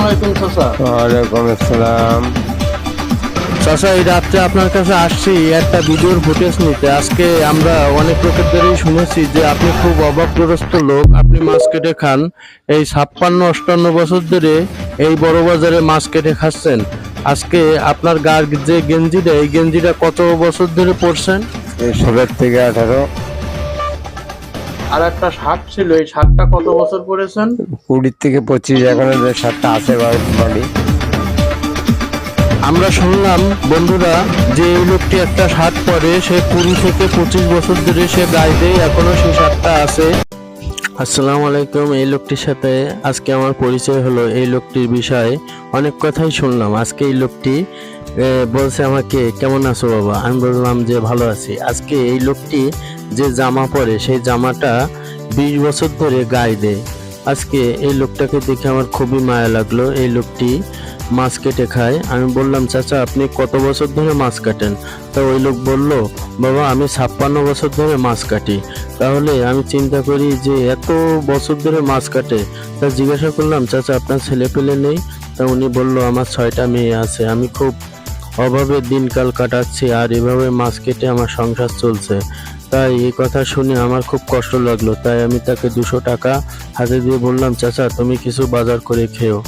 আলাইকুম চাচা। ওয়ালাইকুম আসসালাম। চাচা, এই রাত্রে আপনার কাছে আসছি একটা ভিডিওর ফুটেজ নিতে। আজকে আমরা অনেক লোকের ধরেই শুনেছি যে আপনি খুব অভাবগ্রস্ত লোক, আপনি মাছ কেটে খান। এই 56-58 বছর ধরে এই বড় বাজারে মাছ কেটে খাচ্ছেন। আজকে আপনার গার যে গেঞ্জিটা, এই গেঞ্জিটা কত বছর ধরে পরছেন? এই 16 থেকে 18, আর একটা শার্ট ছিল, এই শার্টটা কত বছর পরেছেন? 20 থেকে 25, এখনো যে শার্টটা আছে বাড়ি। আমরা শুনলাম বন্ধুরা যে এই লোকটি একটা শার্ট পরে, সে 20 থেকে 25 বছর ধরে সে গায়ে দেয়, এখনো সেই শার্টটা আছে। আসসালামু আলাইকুম। এই লোকটির সাথে আজকে আমার পরিচয় হলো। এই লোকটির বিষয়ে অনেক কথাই শুনলাম। আজকে এই লোকটি বলছে আমাকে, কেমন আছো বাবা? আমি বললাম যে ভালো আছি। আজকে এই লোকটি যে জামা পরে, সেই জামাটা 20 বছর ধরে গায়ে দেয়। আজকে এই লোকটাকে দেখে আমার খুবই মায়া লাগলো। এই লোকটি মাছ কেটে খায়। আমি বললাম, চাচা আপনি কত বছর ধরে মাছ কাটেন? তো ওই লোক বলল, বাবা আমি 56 বছর ধরে মাছ কাটি। তাহলে আমি চিন্তা করি যে এত বছর ধরে মাছ কাটে। তা জিজ্ঞাসা করলাম, চাচা আপনার ছেলে পেলে নেই? তা উনি বলল, আমার 6টা মেয়ে আছে, আমি খুব অভাবে দিনকাল কাটাচ্ছি, আর এভাবে মাছ কেটে আমার সংসার চলছে। তাই এই কথা শুনে আমার খুব কষ্ট লাগলো। তাই আমি তাকে 200 টাকা হাতে দিয়ে বললাম, চাচা তুমি কিছু বাজার করে খেও।